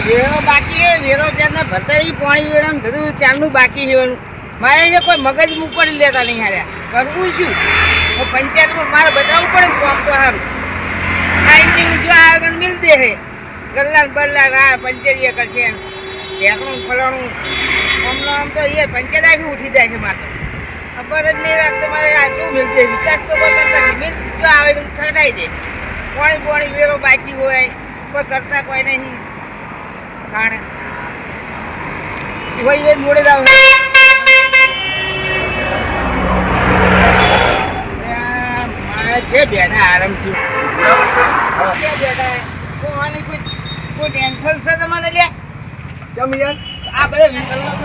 વેરો બાકી વેરો ત્યાં ભરતા પાણી વેળા બધું ત્યાંનું બાકી છે. મારે એને કોઈ મગજ પડી લેતા નહીં હાર્યા કરવું શું પંચાયતમાં મારે બતાવવું પડે ને કામ તો સારું આ જો આગળ મિલ દે હે ગલ્લા બલ્લા રા પંચરીએ કરશે ઢેકણું ફલાણું આમ તો એ પંચાયત આખી ઉઠી જાય છે મારે ખબર જ નહીં રાખતો મારે આ શું મિલ દે વિકાસ તો કોઈ કરતા નહીં મિલ જો આવે તો ઠટાઈ દે પાણી વેરો બાકી હોય કોઈ કરતા કોઈ નહીં ખાણે હોય એ મોડે જાવ જે બેઠા આરામથી બેઠા કોઈ ટેન્શન છે તમારે લે ચમ યાર આ બધા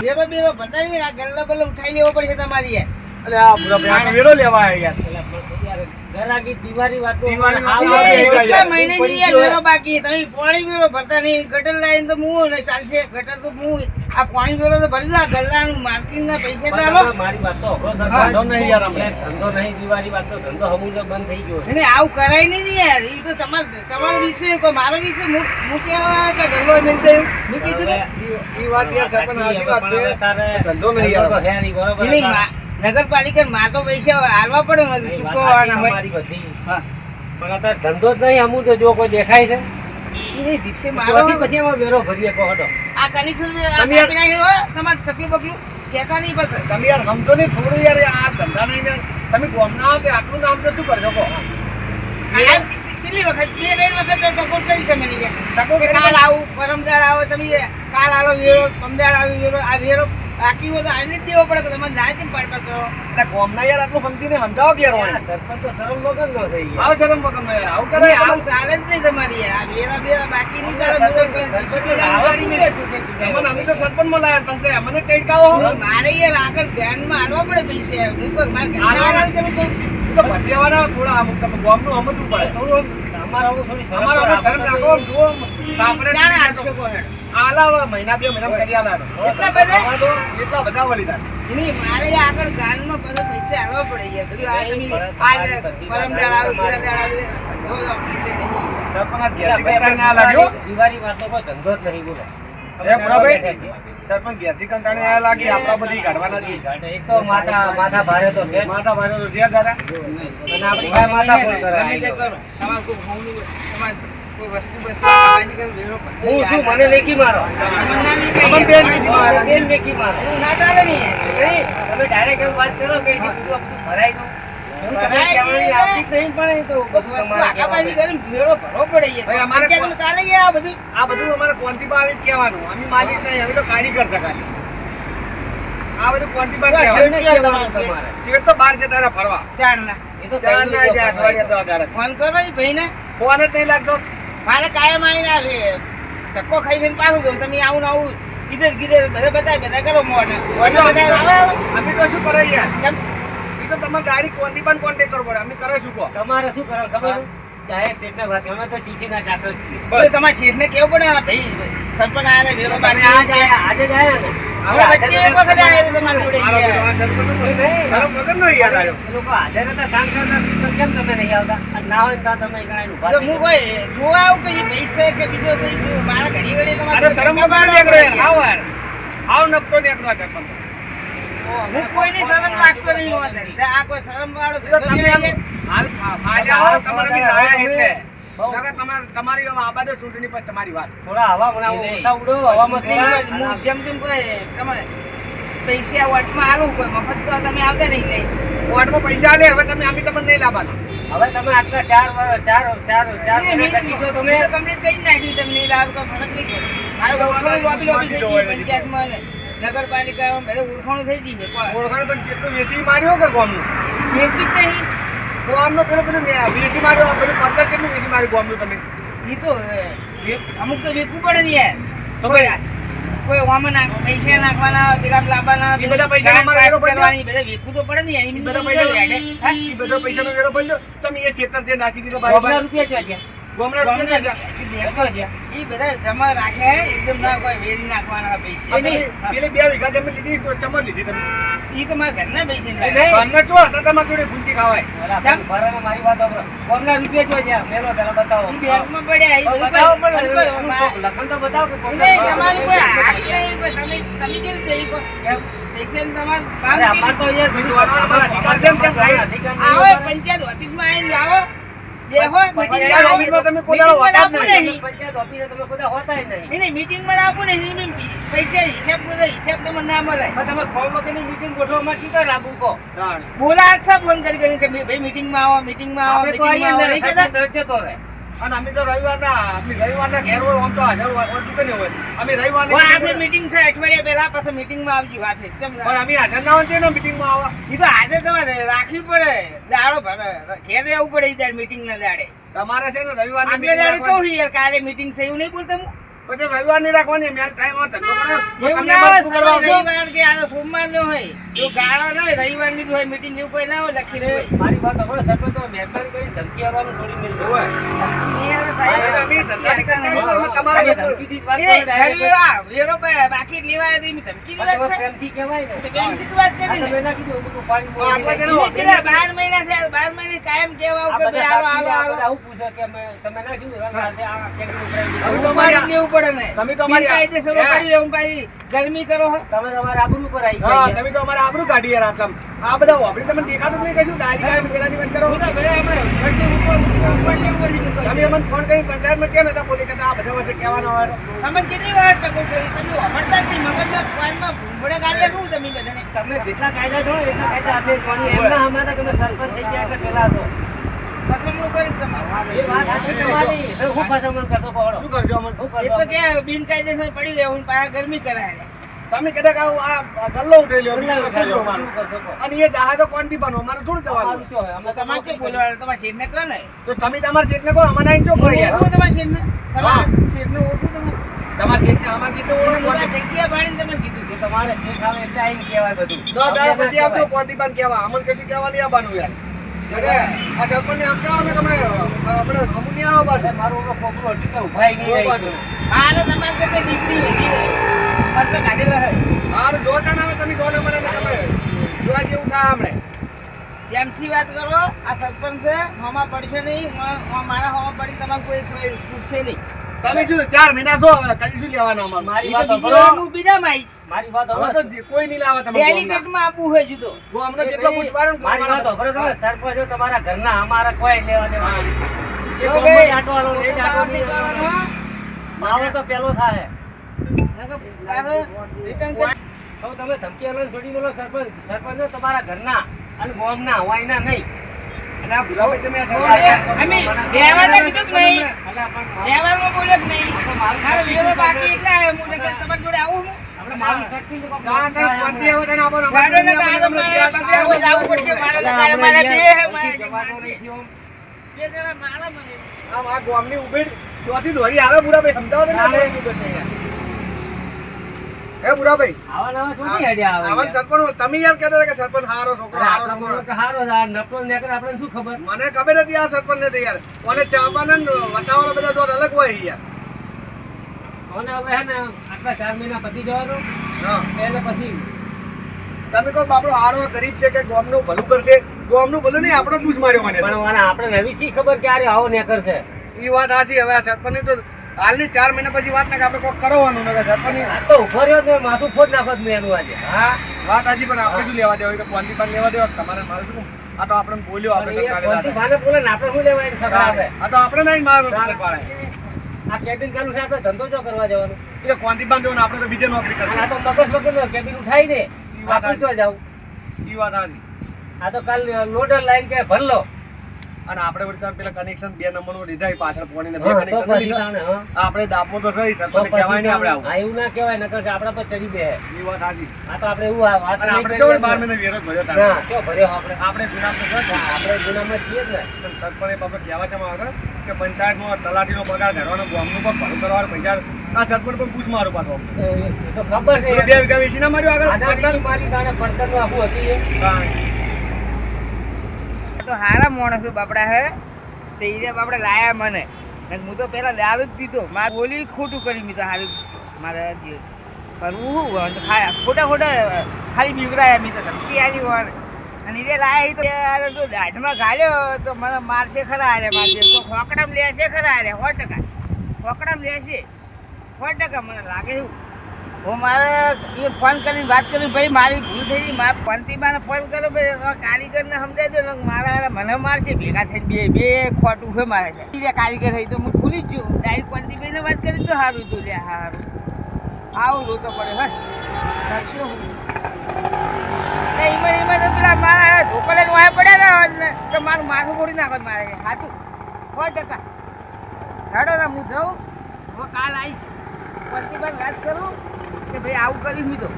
વેરો બેરો ભરતા નહીં આ ગલ્લા બલ્લા ઉઠાઈ લેવો પડશે તમારી યાર. અલે આ પૂરા પ્લાન વેરો લેવા આવ્યા યાર. ગરાગી દિવાળી વાતો કેટલા મહિનાની યાર વેરો બાકી તમે પાણી વેરો ભરતા નહીં ગટર લાઈન તો હું ને ચાલશે ગટર તો હું આ પાણી વેરો તો ભરી લા ગલ્લાનું માર્કેટિંગ ના પૈસા ચાલો મારી વાત તો ધંધો નહીં યાર અમને ધંધો નહીં દિવાળી વાત તો ધંધો હમું બંધ થઈ ગયો છે. આવું કરાય નહીં યાર એ તો તમારો વિષય કોઈ મારો વિષય હું કેવા કે ગલ્લો મિલ જાય મેં કીધું ને ઈ વાત યાર સરપંચ સાચી વાત છે. ધંધો નહીં યાર બરોબર નગરપાલિકા માં તો પૈસા હાલવા પડે ને ચૂકવવાના હોય પણ અત્યારે ધંધો જ નહીં અમુક તો જો કોઈ દેખાય છે પછી એમાં વેરો ભરીએ કહો હટો આ કનેક્શન આપી નાખ્યો તમારે તકલીફ બકલું કહેતા નહીં પછી તમે યાર સમજો નહીં થોડું યાર આ ધંધા નહીં યાર તમે ગોમના આવો કે આટલું કામ તો શું કરજો કહો કેટલી વખત બે વખત ટકોર કરી તમે નહીં કાલ આવું પરમદાળ આવો તમે કાલ આલો વેરો પમદાળ આવો વેરો આ વેરો બાકી હોય તો આને જ દેવો પડે તમારે ના કેમ પાડ કરો એટલે ગોમના યાર આટલું સમજીને સમજાવો કે યાર સરપંચ તો શરમ વગર નો થઈ ગયા આવ શરમ વગર નો યાર આવું કરે આવું ચાલે જ નહીં તમારી યાર આ વેરા બેરા બાકી નહીં તમને અમે તો સરપંચ માં લાયા પછી મને કઈ કાવો મારે યાર આગળ ધ્યાનમાં આલવા પડે પૈસા હું કોઈ મારે કરું તો ભટિયાવાના થોડા અમુક તમે ગોમનું સમજવું પડે થોડું અમારા શરમ રાખો જુઓ આપણે જાણે આઠસો કો હેડ આલા મહિના બે મહિના કરી આલા એટલા બધા વળી થાય મારે આગળ ગાનમાં બધો પૈસા આલવા પડે યાર બધું આ તમે આ પરમદાળ આવું પેલા દાળ આવું પૈસે નહીં સરપંચ ઘેરથી કંટાળીને આ લાગ્યો દિવાળી વાતો કોઈ ધંધો જ નહીં બોલો એ બરાબર સરપંચ ઘેરથી કંટાળીને આ લાગી આપણા બધી કાઢવાના છે એક તો માથા ભારે તો છે માથા ભારે તો છે દાદા અને આપણી પાસે માથા ફોન કરે તમે તે કરો તમારે કોઈ હોમનું તમારે કોઈ વસ્તુ ખાવાની કર વેરો હું શું મને લેખી મારો બેન લેખી મારો ના ચાલે નહીં નહીં તમે ડાયરેક્ટ એમ વાત કરો કે બધું ભરાઈ દઉં આ બધું અમારે ક્વોન્ટિટી આવી કહેવાનું અમે માલિક નહીં અમે તો કારીગર છે ખાલી આ બધું ક્વોન્ટિટી કહેવાનું શેઠ તો બહાર જતા રહ્યા ફરવા ચાર ના જાય અઠવાડિયા તો અઢાર ફોન કરો ભાઈ ને ફોન જ નહીં લાગતો મારે કાયમ આવીને આવે ધક્કો ખાઈ જઈને પાછું જવું તમે આવું ને આવું કીધે કીધે બધા કરો મોઢ અમે તો શું કરે યાર કેમ એ તો તમારે ડાયરેક્ટ ક્વોન્ટિટી કોન્ટેક્ટ કરવો પડે અમે કરે શું કહો તમારે શું કરો ખબર ડાયરેક્ટ શેઠને વાત અમે તો ચીઠીના ચાકર છીએ તમારે શેઠને કેવું પડે ભાઈ સરપંચ આયા ને વેરો બાર આજે જ આવ્યા ને હવે વચ્ચે એક વખત આવ્યા તો તમારે જોડે ગયા. શરમ વગર નો યાદ આવ્યો લોકો હાજર હતા કામ કરતા કેમ તમે નહીં આવતા અને ના હોય તો તમે ગણાય ઉભા તો હું કોઈ જોવા આવું કે ભાઈ છે કે બીજો છે મારે ઘડી ઘડી તમારે અરે શરમ વગર નીકળે આવ યાર આવ નપતો નીકળવા સરપંચ હું કોઈની શરમ લાગતો નહીં હોતા આ કોઈ શરમ વાળો ધંધો નહીં. હાલ આજે આવો તમારે બી લાયા એટલે તમારી આબાદો ચૂંટણી પર તમારી વાત થોડા હવા બનાવો ઓછા ઉડો હવામાં થોડા હું જેમ તેમ કોઈ તમારે પૈસા વોટમાં આલું કોઈ મફત તો તમે આવતા નહીં લઈ વોટમાં પૈસા લે હવે તમે આમી તમને નહીં લાવવાના હવે તમે આટલા ચાર કીધો તમે કમ્પ્લીટ કરી નાખી તમને નહીં લાવ તો ફરક નહીં પડે મારે ઓળખાણ લોબી થઈ ગઈ પંચાયતમાં નગરપાલિકામાં બધું ઓળખાણું થઈ ગઈ છે ઓળખાણ પણ કેટલું વેસી માર્યો કે ગોમનું એટલી જ નહીં ગોમનો પેલું વેસી માર્યો પેલું પડતર કેટલું વેસી માર્યું ગોમનું તમે એ તો અમુક તો વેચવું પડે ને યાર તો કોઈ ઓમાં પૈસા નાખવાના પેલા લાવવાના બધા પૈસા અમારે વેરો ભરવાની બધા વેચવું તો પડે ને યાર બધા પૈસા એ બધા પૈસાનો વેરો ભરજો તમે એ ખેતર જે નાખી દીધો રૂપિયા છે ગોમડા રૂપિયા જા. ઈ બધા જમા રાખે એકદમ ના કોઈ વેરી નાખવાના પૈસા પેલી 2 વીઘા જમીન લીધી ચમન લીધી તમે ઈ તો મારા ઘરના પૈસા નહીં. લાગે. ઘરના ચો હતા તમારા જોડે પૂંચી ખાવાય મારી વાત સાંભળો. કોમના રૂપિયા જો છે મેલો પેલા બતાવો. ઈ બેંકમાં પડ્યા ઈ બધું બતાવો કોઈ- પણ કોઈ- લખન તો બતાવો કે કોમના નહીં, તમારું કોઈ હાથ નહીં, કોઈ તમે કેવી રીતે ઈ કોઈ કેમ? પૈસા ને તમારું અરે કામ અમાર તો કેવી- યાર બીજું અમારા અધિકાર છે ને કેમ ભાઈ? આવો પંચાયત ઓફિસમાં આવીને આવો બેહો મીટિંગ પંચાયત કરાવો. ઓફિસમાં તમે કોઈ દાડો હોતા જ નહીં. નહીં. પંચાયત ઓફિસે તમે કોઈ હોતાય નહીં. નહીં મીટિંગમાં રાખવું ને પૈસા હિસાબ કરો હિસાબ તમને ના મળે પણ તમે ફોન વગરની મીટિંગ ગોઠવવામાં શું કરે લાગુ કહો? તાણ. બોલા છે ફોન કરી કરીને કે ભાઈ મીટિંગમાં આવો મીટિંગમાં આવો આપણે તો મીટિંગમાં આવો નહીં કહેતા? આવીએ જતો રહે. અને અમે તો રવિવારના ઘેર હોય આમ તો હાજર હોય દુકાને હોય અમે રવિવારની પણ આપણે meeting મીટિંગ છે અઠવાડિયા પહેલા પછી મીટિંગમાં આવજો વાત છે કેમ પણ અમે હાજર ના હોય ને મીટિંગમાં આવવા ઈ તો આજે તમારે રાખવી પડે દાડો ભરે ઘેર રહેવું પડે ઈ દાડે મીટિંગ ના દાડે તમારે છે ને રવિવારની આગલે meeting દાડે રાખવાની. કહું યાર કાલે મીટિંગ છે એવું નહીં બોલતા હું પછી રવિવાર ની રાખવાની મેં ટાઈમ હોય ધંધો કરો. તો એવું તમે ના હોય બસ શું કરવા આવશો? રવિવાર કે આ સોમવાર નો હોય જો ગાળો ના હોય રવિવાર ની જ હોય મીટિંગ એવું કોઈ ના હોય લખી હોય મારી વાત સાંભળો, સરપંચ તો મહેરબાની કરીને ધમકી આપવાનું છોડી મેલજો. હોય. અમે ધંધાથી કરતા નહીં, અમે તમારા આજે લોકો- ધમકીથી જ વાત કરો direct. બાકી લેવા ધમકી આ તો પ્રેમથી કહેવાય ને. પ્રેમથી જ વાત કરી આ ને. તમે ના કીધું, બધું પાણી આ આટલા જણા બોલી. છેલ્લા 12 મહિના થયા 12 મહિને કાયમ કેવા આ કે બધા ભાઈ હાલો સાક્ષી હાલો આ બધા હાલો આવું પૂછે કે તમે ના કીધું રંગ હાથે આ કેન્ટીન ઉભરાઈ હવે દીધું. તો મારી લેવું પડે ને તમે તો અમારી- કાયદેસર હે? કરી લેવું પાછી ગરમી કરો હો. તમે તમારા આબરૂ પર આવી હા ગયા. તમે તો અમારે આબરૂ કાઢી યાર આટલા. આ બધા વાપરી તમને દેખાતું જ નહીં કશું ડાયરી કાઢી પેલાની વાત કરો હું તો ઘરે આપણે ઘરથી ઉપર લેવું પડે. તમે અમને ફોન કરી પંચાયતમાં કેમ નતા બોલી કે આ બધા વચ્ચે કહેવાનો હોય તમે કેટલી વાર ટકો કરી તમે વાપરતા જ નહીં મગજમાં ફોનમાં ભૂંગળે ગાળે શું તમે બધાને તમે જેટલા કાયદા છો એટલા કાયદા આપણે જ માનીએ. એમના હમારા તમે સરપંચ થઈ ગયા કે પેલા છો. પસંદગી કરીશ તમારે એ વાત સાચી તમારી. હવે હું પાછળ કરતો પહોળો. શું કરશો અમને હું એ તો કરતો? કે બિનકાયદેસર પડી રહેવું પાછા ગરમી કરાય તમે કદાચ આ ગલ્લો ઉઠાઈ લ્યો કેટલા બીજું કશું જ ઉઠાડ્યો? અમારું. શું કરશો કહો? અને એ જહાજો કોણથી બનો અમારે થોડું અમારું જવાનું શું હોય? અમે તો તમારે કે બોલવાનું તમારા શેઠને કહો ને તો તમે તમારા શેઠને કહો અમને આઈને જો કહો યાર ઓળખો તમારા શેઠને તમારા શેઠને ઓળખો તમે તમારા શેઠને અમારા શેઠને ઓળખો બધા કોણથી. જગ્યા ભાડીને તમે કીધું જે તમારે જે ખાવે એટલે આઈને કહેવાય બધું. દસ દાડા અમને ના પછી આવજો કહેવાય. કોણથી પણ કહેવા અમને કશું કહેવા નહીં આવવાનું યાર અરે, આ સરપંચને આમ કહેવાનું કે આપણે અમુક નહીં આવો પાછું. મારું ઓલો કોકરો એટલે ઉભાઈ નહીં રહી પાછું. ગયું. મારે તમારે કરતા ડિગ્રી હતી ફરતો કાઢેલો હોય હારું જોતા ના હોય તમે જોને મને ને તમે જોવા જેવું થાય હમણે. એમસી વાત કરો આ સરપંચ છે હોમાં પડશે નહીં મારા હોમાં પડી તમારે કોઈ કોઈ છૂટશે નહીં તમે શું 4 મહિના છો હવે કઈ શું લેવાના અમારે? મારી ઈ તો વાત બીજી વાર સાંભળો. હું બીજામાં આવીશ મારી વાત હવે સાંભળો. તો કોઈ નહીં લાવે તમે ગોમના. ડેલીગેટમાં આપવું હોય જુદો ગોમનો જેટલો પૂછવાનું ને મારી વાત સાંભળો તમે. સરપંચ જો તમારા ઘરના અમારા કોઈ લેવા દેવા નહીં. એ જો ગોમનો ભાઈ, જ આંટો વાળો, એ જ આંટો નહીં વાળો. માવો તો પેલો થાય. નકર પાછો return કરી. હવે તમે ધમકી આલો ને છોડી મેલો સરપંચ. સરપંચ જો તમારા ઘરના અને ગોમના વાયના નહીં. અને આ ભૂરાભાઈ તમે આ અમે વ્યવહારમાં કીધું જ નહીં અલા પણ વ્યવહારમાં બોલ્યો જ નહીં મારો વેરો બાકી એટલે આવ્યો હું નકર તમારી જોડે આવું હું આપણે મારું શક્તિ તો કોક કાં કાંઈ કોણથી આવે તને આપો ને અમારે ગાડો ને નહીં ગાડો આપો ને માં જવું પડશે મારે તો ગાડો મારે બે હે મારે જવાનો નહીં થયો. બે જણા મારા મને આમ આ ગોમની ઉભેડ ચોથી દોરી આવે ભૂરાભાઈ સમજાવો ને ના હે ભૂરાભાઈ આવા નવા ચોથી હેડ્યા આવે આવા યાર. સરપંચ તમે યાર કહેતા હતા કે સરપંચ હારો છોકરો અરે હારો આપણો છોકરો તો હારો છે. આ નકરો ને નેકરો આપણને શું ખબર? મને ખબર નથી આ સરપંચ ને યાર કોને ચાવવાના ને વટાવાના બધા દોર અલગ હોય યાર કોને હવે હે ને આટલા 4 મહિના પતી જવાનું હા એટલે પછી તમે કહો બાપડો હારો ગરીબ છે કે ગોમનું ભલું કરશે ગોમનું ભલું નહીં આપણો દૂધ માર્યો મને પણ વાના આપણે નવી શી ખબર કે આરે આવો નેકર છે. એ વાત હાચી હવે આ સરપંચ તો હાલની 4 મહિના પછી વાત ને કે આપણે કોક કરવાનું ને સરપંચ આ તો ઉભો રહ્યો તો માથું ફોડ નાખો મેં એનું આજે. હા વાત હાચી પણ આપણે શું લેવા દેવા કે પોંતી પાન લેવા દેવા તમારે મારે શું આ તો આપણે બોલ્યો પણ આપણે એ કાઢેલા કોણથી ભાને બોલે ને આપણે શું લેવા એને સગા આપે? આ તો આપણે નહીં માર પાડે આ કેબિન ચાલુ છે આપણે ધંધો જો કરવા જવાનું. એ કોંતી પાન દેવાનું આપણે તો બીજે નોકરી અને કરવાની આ તો મગજ વગરનો કેબિન ઉઠાઈ દે. વાત આપણે તો જાવ. એ વાત હાચી આ તો કાલ લોડર લાઈન કે ભર લો. અને આપણે વળી તાર પેલા કનેક્શન 2 નંબરનું લીધા એ પાછળ પોણીને 2 હા, તો કનેક્શન પછી લીધા તાણે, હા. આપણે દાપો તો સહી તો સરપંચ કહેવાય નહીં આપણે પછી આવું હા, એવું ના કહેવાય નકર આપણા પર ચડી દે. એ વાત હાચી આ તો આપણે એવું વાત અને નહીં આપણે કરીએ કેવો 12 ને. મહિને વિરોધ ભર્યો ના, તારે ક્યાં ભર્યો આપણે? આપણે ગુનામ તો છે જ. આપણે ગુનામાં છીએ જ ને. પણ સરપંચે બાબત કહેવા છે મારે કે પંચાયતનો તલાટીનો પગાર ઘરવાનો ગામનું પગ ભરું કરવાનું પૈસા આ સરપંચ પણ પૂછ મારું પાછો એ તો ખબર છે. 2 વીઘા વેચી ના માર્યું આગળ આનાથી મારી તાણે પડતરનું આખું હતું એ. તો હારા માણસો બાપડા હે તે ઈરે બાપડા લાયા મને અને હું તો પેલા દારૂ જ પીતો મારે બોલી જ ખોટું કર્યું મેં તો હારું મારે કરવું શું ખોટા ખાલી બીવરાયા મેં તો ધમકી આવી વાર અને એ લાયા તો યાર જો દાઢમાં ઘાલ્યો તો મને મારશે ખરા આરે મારશે તો ફોકડામાં લેશે ખરા આરે 100% ફોકડામાં લેશે 100% મને લાગે એવું હું મારે એ ફોન કરીને વાત કરી ભાઈ મારી ભૂલ થઈ ગઈ મારા પંતીબાને ફોન કર્યો ભાઈ કારીગરને સમજાવી દો ને મારા મને મારશે ભેગા થઈને બે ખોટું છે મારે છે કારીગર થઈ તો હું ભૂલી જ ગયો ડાયરેક્ટ પંતીભાઈને વાત કરી તો સારું તું લે સારું આવું રોતો પડે હા કરશું હું એમાં તો પેલા મારા ધોકો લઈને વાયા પડ્યા ને તો મારું માથું ફોડી નાખો મારે સાચું 100% હેડો ને હું જાઉં હવે કાલ આવીશ પંતીબાને વાત કરું કે ભાઈ આવું કર્યું મેં તો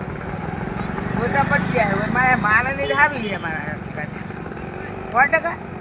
ગોતા પડી ગયા હવે મારે નહીં સારું છે મારા 100%